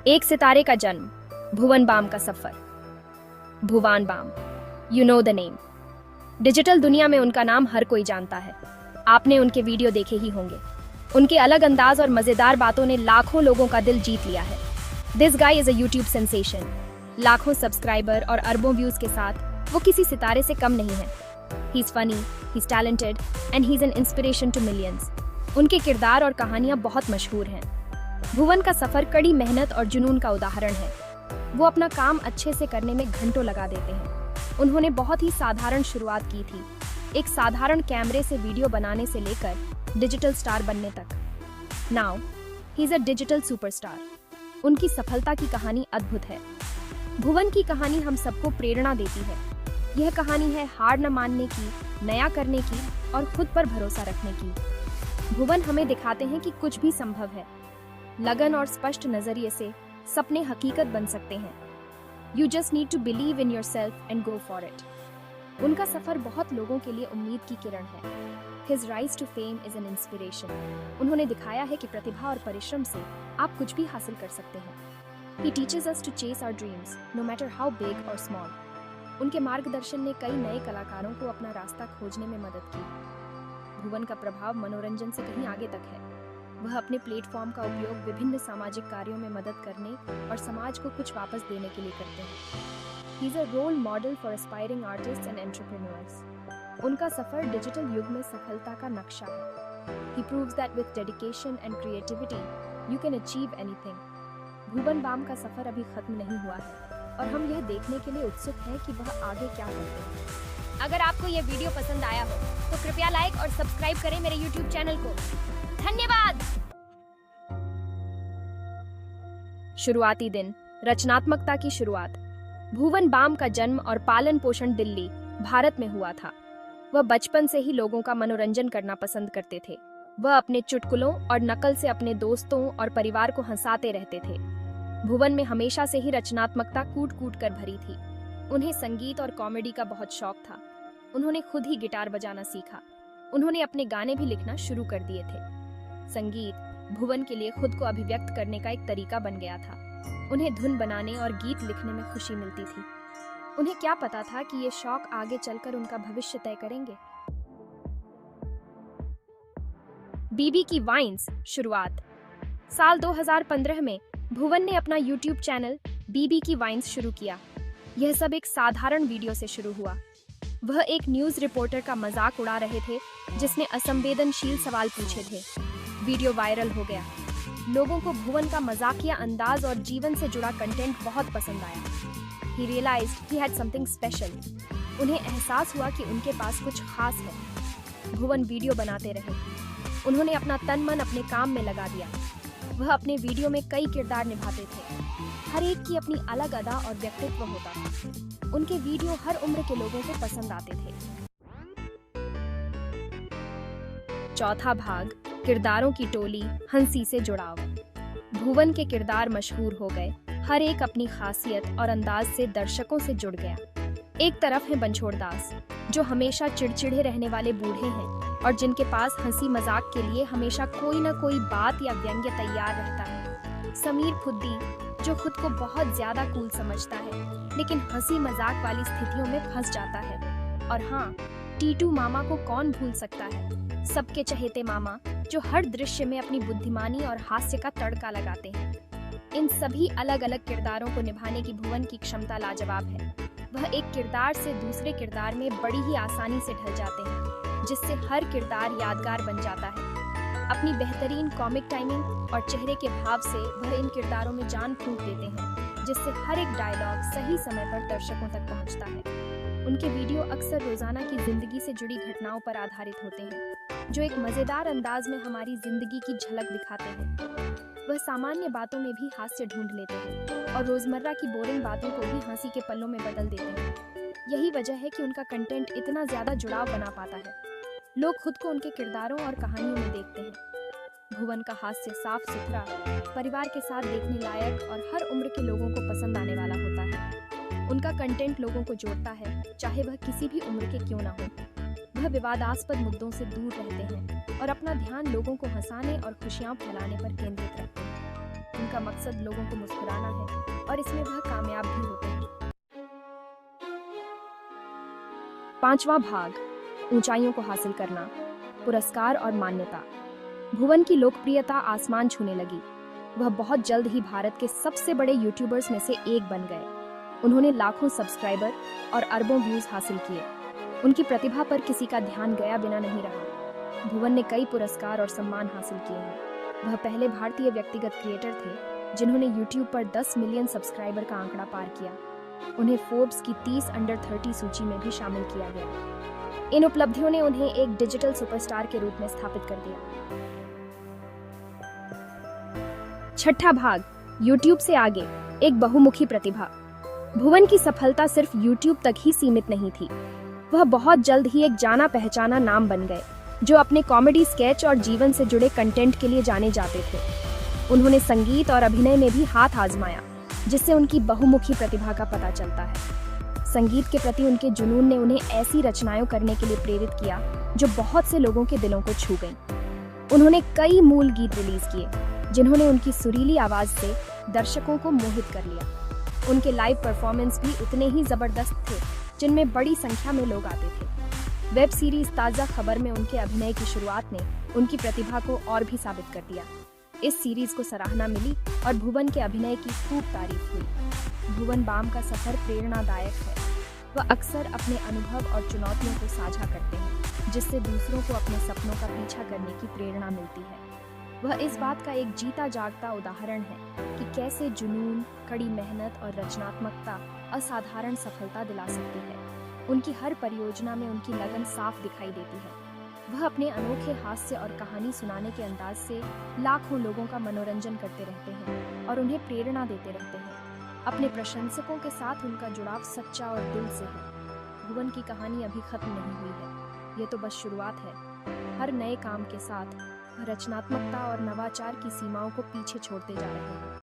एक सितारे का जन्म, भुवन बाम का सफर। Bhuvan Bam, you know the name. Digital दुनिया में उनका नाम हर कोई जानता है। आपने उनके वीडियो देखे ही होंगे। उनके अलग अंदाज और मजेदार बातों ने लाखों लोगों का दिल जीत लिया है। This guy is a YouTube sensation. लाखों सब्सक्राइबर और अरबों व्यूज के साथ वो किसी सितारे से कम नहीं है। He is funny, he is talented and he is an inspiration to millions. उनके किरदार और कहानियां बहुत मशहूर हैं। भुवन का सफर कड़ी मेहनत और जुनून का उदाहरण है। वो अपना काम अच्छे से करने में घंटों लगा देते हैं। उन्होंने बहुत ही साधारण शुरुआत की थी, एक साधारण कैमरे से वीडियो बनाने से लेकर डिजिटल स्टार बनने तक। Now he is a digital superstar. उनकी सफलता की कहानी अद्भुत है। भुवन की कहानी हम सबको प्रेरणा देती है। यह कहानी है हार न मानने की, नया करने की और खुद पर भरोसा रखने की। भुवन हमें दिखाते हैं कि कुछ भी संभव है। लगन और स्पष्ट नजरिए से सपने हकीकत बन सकते हैं। You just need to believe in yourself and go for it. उनका सफर बहुत लोगों के लिए उम्मीद की किरण है। His rise to fame is an inspiration. उन्होंने दिखाया है कि प्रतिभा और परिश्रम से आप कुछ भी हासिल कर सकते हैं। He teaches us to chase our dreams, no matter how big or small. उनके मार्गदर्शन ने कई नए कलाकारों को अपना रास्ता खोजने में मदद की। भुवन का प्रभाव मनोरंजन से कहीं आगे तक है। वह अपने प्लेटफॉर्म का उपयोग विभिन्न सामाजिक कार्यों में मदद करने और समाज को कुछ वापस देने के लिए करते हैं। He is a role model for aspiring artists and entrepreneurs. उनका सफर डिजिटल युग में सफलता का नक्शा है। He proves that with dedication and creativity, you can achieve anything. Bhuvan Bam का सफर अभी खत्म नहीं हुआ है और हम यह देखने के लिए उत्सुक हैं कि वह आगे क्या करते हैं। अगर आपको यह वीडियो पसंद आया हो तो कृपया लाइक और सब्सक्राइब करें मेरे YouTube चैनल को। धन्यवाद। शुरुआती दिन, रचनात्मकता की शुरुआत। भुवन बाम का जन्म और पालन पोषण दिल्ली, भारत में हुआ था। वह बचपन से ही लोगों का मनोरंजन करना पसंद करते थे। वह अपने चुटकुलों और नकल से अपने दोस्तों और परिवार को हंसाते रहते थे। भुवन में हमेशा से ही रचनात्मकता कूट कूट कर भरी थी। उन्हें संगीत और कॉमेडी का बहुत शौक था। उन्होंने खुद ही गिटार बजाना सीखा। उन्होंने अपने गाने भी लिखना शुरू कर दिए थे। संगीत भुवन के लिए खुद को अभिव्यक्त करने का एक तरीका बन गया था। उन्हें धुन बनाने और गीत लिखने में खुशी मिलती थी। उन्हें क्या पता था कि ये शौक आगे चलकर उनका भविष्य तय करेंगे। बीबी की वाइन्स शुरुआत। साल 2015 में भुवन ने अपना YouTube चैनल बीबी की वाइन्स शुरू किया। यह सब एक साधारण वीडियो से शुरू हुआ। वह एक न्यूज रिपोर्टर का मजाक उड़ा रहे थे जिसने असंवेदनशील सवाल पूछे थे। वीडियो वायरल हो गया। लोगों को भुवन का मजाकिया अंदाज और जीवन से जुड़ा कंटेंट बहुत पसंद आया। He realized he had something special. उन्हें एहसास हुआ कि उनके पास कुछ खास है। भुवन वीडियो बनाते रहे। उन्होंने अपना तन मन अपने काम में लगा दिया। वह अपने वीडियो में कई किरदार निभाते थे। हर एक की अपनी अलग अदा और व्यक्तित्व होता था। उनके वीडियो हर उम्र के लोगों को पसंद आते थे। चौथा भाग, किरदारों की टोली, हंसी से जुड़ाव। भुवन के किरदार मशहूर हो गए। हर एक अपनी खासियत और अंदाज से दर्शकों से जुड़ गया। एक तरफ है बनछोड़ दास, जो हमेशा चिड़चिड़े रहने वाले बूढ़े हैं और जिनके पास हंसी मजाक के लिए हमेशा कोई न कोई बात या व्यंग्य तैयार रहता है। समीर खुद्दी, जो खुद को बहुत ज्यादा कूल समझता है लेकिन हंसी मजाक वाली स्थितियों में फंस जाता है। और हाँ, टीटू मामा को कौन भूल सकता है, सबके चहेते मामा जो हर दृश्य में अपनी बुद्धिमानी और हास्य का तड़का लगाते हैं। इन सभी अलग अलग किरदारों को निभाने की भुवन की क्षमता लाजवाब है। वह एक किरदार से दूसरे किरदार में बड़ी ही आसानी से ढल जाते हैं, जिससे हर किरदार यादगार बन जाता है। अपनी बेहतरीन कॉमिक टाइमिंग और चेहरे के भाव से वह इन किरदारों में जान फूंक देते हैं, जिससे हर एक डायलॉग सही समय पर दर्शकों तक पहुंचता है। उनके वीडियो अक्सर रोजाना की जिंदगी से जुड़ी घटनाओं पर आधारित होते हैं, जो एक मजेदार अंदाज में हमारी जिंदगी की झलक दिखाते हैं। वह सामान्य बातों में भी हास्य ढूंढ लेते हैं और रोजमर्रा की बोरिंग बातों को भी हंसी के पल्लों में बदल देते हैं। यही वजह है कि उनका कंटेंट इतना ज्यादा जुड़ाव बना पाता है। लोग खुद को उनके किरदारों और कहानियों में देखते हैं। भुवन का हास्य साफ सुथरा, परिवार के साथ देखने लायक और हर उम्र के लोगों को पसंद आने वाला होता है। उनका कंटेंट लोगों को जोड़ता है, चाहे वह किसी भी उम्र के क्यों ना हो। वह विवादास्पद मुद्दों से दूर रहते हैं और अपना ध्यान लोगों को हंसाने और खुशियां फैलाने पर केंद्रित रखते हैं। उनका मकसद लोगों को मुस्कुराना है और इसमें वह कामयाब भी होते हैं। 5वां भाग, ऊंचाइयों को हासिल करना, पुरस्कार और मान्यता। भुवन की लोकप्रियता आसमान छूने लगी। वह बहुत जल्द ही भारत के सबसे बड़े यूट्यूबर्स में से एक बन गए। उन्होंने लाखों सब्सक्राइबर और अरबों व्यूज हासिल किए। उनकी प्रतिभा पर किसी का ध्यान गया बिना नहीं रहा। भुवन ने कई पुरस्कार और सम्मान हासिल किए हैं। वह पहले भारतीय व्यक्तिगत क्रिएटर थे जिन्होंने यूट्यूब पर 10 मिलियन सब्सक्राइबर का आंकड़ा पार किया। उन्हें फोर्ब्स की 30 अंडर 30 सूची में भी शामिल किया गया। इन उपलब्धियों ने उन्हें एक डिजिटल सुपरस्टार के रूप में स्थापित कर दिया। 6ठा भाग, यूट्यूब से आगे, एक बहुमुखी प्रतिभा। भुवन की सफलता सिर्फ यूट्यूब तक ही सीमित नहीं थी। वह बहुत जल्द ही एक जाना पहचाना नाम बन गए जो अपने कॉमेडी स्केच और जीवन से जुड़े कंटेंट के लिए जाने जाते थे। उन्होंने संगीत और अभिनय में भी हाथ आजमाया, जिससे उनकी बहुमुखी प्रतिभा का पता चलता है। संगीत के प्रति उनके जुनून ने उन्हें ऐसी रचनाएं करने के लिए प्रेरित किया जो बहुत से लोगों के दिलों को छू गईं। उन्होंने कई मूल गीत रिलीज किए जिन्होंने उनकी सुरीली आवाज से दर्शकों को मोहित कर लिया। उनके लाइव परफॉर्मेंस भी उतने ही जबरदस्त थे, जिनमें बड़ी संख्या में लोग आते थे। वेब सीरीज ताजा खबर में उनके अभिनय की शुरुआत ने उनकी प्रतिभा को और भी साबित कर दिया। इस सीरीज को सराहना मिली और भुवन के अभिनय की खूब तारीफ हुई। भुवन बाम का सफर प्रेरणादायक है। वह अक्सर अपने अनुभव और चुनौतियों को साझा करते हैं, जिससे दूसरों को अपने सपनों का पीछा करने की प्रेरणा मिलती है। वह इस बात का एक जीता जागता उदाहरण है कि कैसे जुनून, कड़ी मेहनत और रचनात्मकता असाधारण सफलता दिला सकती है। उनकी हर परियोजना में उनकी लगन साफ दिखाई देती है। वह अपने अनोखे हास्य और कहानी सुनाने के अंदाज से लाखों लोगों का मनोरंजन करते रहते हैं और उन्हें प्रेरणा देते रहते हैं। अपने प्रशंसकों के साथ उनका जुड़ाव सच्चा और दिल से है। भुवन की कहानी अभी खत्म नहीं हुई है, ये तो बस शुरुआत है। हर नए काम के साथ रचनात्मकता और नवाचार की सीमाओं को पीछे छोड़ते जा रहे हैं।